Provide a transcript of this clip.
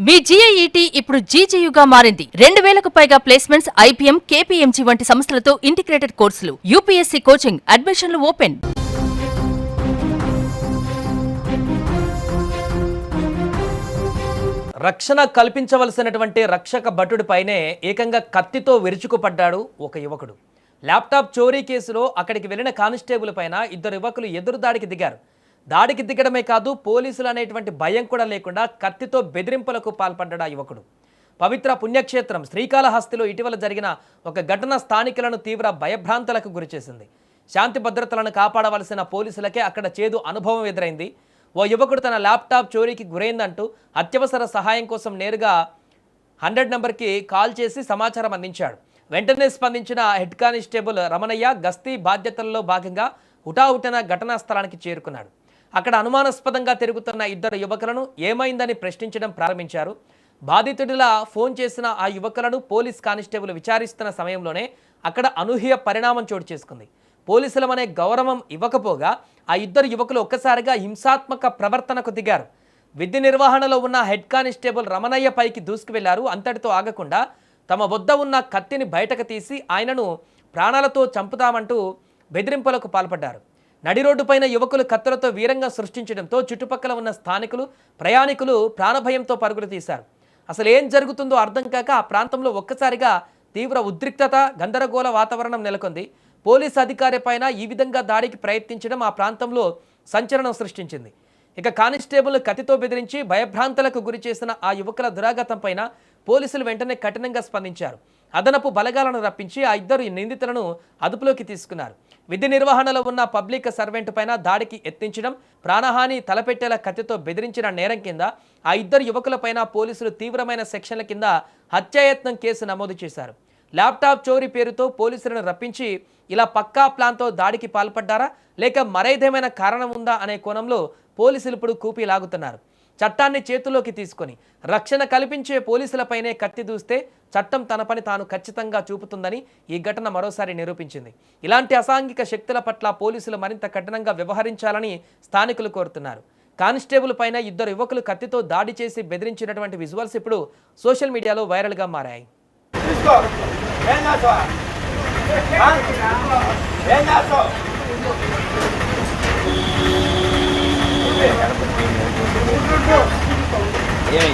మీ జీఐఈటీ ఇప్పుడు జీజేయుగా మారింది. 2000కు పైగా ప్లేస్మెంట్స్, ఐపీఎం, కేపీఎంజీ వంటి సంస్థలతో ఇంటిగ్రేటెడ్ కోర్సులు. యూపీఎస్సీ కోచింగ్, అడ్మిషన్లు ఓపెన్. రక్షణ కల్పించవలసినటువంటి రక్షక భటుడిపైనే ఏకంగా కత్తితో విరుచుకుపడ్డాడు ఒక యువకుడు. ల్యాప్టాప్ చోరీ కేసులో అక్కడికి వెళ్లిన కానిస్టేబుల్ పైన ఇద్దరు యువకులు ఎదురుదాడికి దిగారు. దాడికి దిగడమే కాదు, పోలీసులు అనేటువంటి భయం కూడా లేకుండా కత్తితో బెదిరింపులకు పాల్పడ్డాడు ఆ యువకుడు. పవిత్ర పుణ్యక్షేత్రం శ్రీకాళహస్తిలో ఇటీవల జరిగిన ఒక ఘటన స్థానికులను తీవ్ర భయభ్రాంతులకు గురిచేసింది. శాంతి భద్రతలను కాపాడవలసిన పోలీసులకే అక్కడ చేదు అనుభవం ఎదురైంది. ఓ యువకుడు తన ల్యాప్టాప్ చోరీకి గురైందంటూ అత్యవసర సహాయం కోసం నేరుగా 100 నంబర్కి కాల్ చేసి సమాచారం అందించాడు. వెంటనే స్పందించిన హెడ్ కానిస్టేబుల్ రమణయ్య గస్తీ బాధ్యతల్లో భాగంగా హుటాహుటిన ఘటనా స్థలానికి చేరుకున్నాడు. అక్కడ అనుమానాస్పదంగా తిరుగుతున్న ఇద్దరు యువకులను ఏమైందని ప్రశ్నించడం ప్రారంభించారు. బాధితుడిలా ఫోన్ చేసిన ఆ యువకులను పోలీస్ కానిస్టేబుల్ విచారిస్తున్న సమయంలోనే అక్కడ అనూహ్య పరిణామం చోటు చేసుకుంది. పోలీసులమనే గౌరవం ఇవ్వకపోగా ఆ ఇద్దరు యువకులు ఒక్కసారిగా హింసాత్మక ప్రవర్తనకు దిగారు. విధి నిర్వహణలో ఉన్న హెడ్ కానిస్టేబుల్ రమణయ్య పైకి దూసుకువెళ్లారు. అంతటితో ఆగకుండా తమ వద్ద ఉన్న కత్తిని బయటకు తీసి ఆయనను ప్రాణాలతో చంపుతామంటూ బెదిరింపులకు పాల్పడ్డారు. నడి రోడ్డుపైన యువకులు కత్తులతో వీరంగా సృష్టించడంతో చుట్టుపక్కల ఉన్న స్థానికులు, ప్రయాణికులు ప్రాణభయంతో పరుగులు తీశారు. అసలు ఏం జరుగుతుందో అర్థం కాక ఆ ప్రాంతంలో ఒక్కసారిగా తీవ్ర ఉద్రిక్తత, గందరగోళ వాతావరణం నెలకొంది. పోలీసు అధికారి పైన ఈ విధంగా దాడికి ప్రయత్నించడం ఆ ప్రాంతంలో సంచలనం సృష్టించింది. ఇక కానిస్టేబుల్ కత్తితో బెదిరించి భయభ్రాంతులకు గురి చేసిన ఆ యువకుల దురాగతం పైన పోలీసులు వెంటనే కఠినంగా స్పందించారు. అదనపు బలగాలను రప్పించి ఆ ఇద్దరు నిందితులను అదుపులోకి తీసుకున్నారు. విధి నిర్వహణలో ఉన్న పబ్లిక్ సర్వెంట్ పైన దాడికి యత్నించడం, ప్రాణహాని తలపెట్టేలా కత్తితో బెదిరించిన నేరం కింద ఆ ఇద్దరు యువకులపైన పోలీసులు తీవ్రమైన సెక్షన్ల కింద హత్యాయత్నం కేసు నమోదు చేశారు. ల్యాప్టాప్ చోరీ పేరుతో పోలీసులను రప్పించి ఇలా పక్కా ప్లాన్తో దాడికి పాల్పడ్డారా, లేక మరేదేమైనా కారణం ఉందా అనే కోణంలో పోలీసులు ఇప్పుడు కూపీ లాగుతున్నారు. చట్టాన్ని చేతుల్లోకి తీసుకొని రక్షణ కల్పించే పోలీసులపైనే కత్తి దూస్తే చట్టం తన పని తాను ఖచ్చితంగా చూపుతుందని ఈ ఘటన మరోసారి నిరూపించింది. ఇలాంటి అసాంఘిక శక్తుల పట్ల పోలీసులు మరింత కఠినంగా వ్యవహరించాలని స్థానికులు కోరుతున్నారు. కానిస్టేబుల్ పైన ఇద్దరు యువకులు కత్తితో దాడి చేసి బెదిరించినటువంటి విజువల్స్ ఇప్పుడు సోషల్ మీడియాలో వైరల్గా మారాయి. Hey!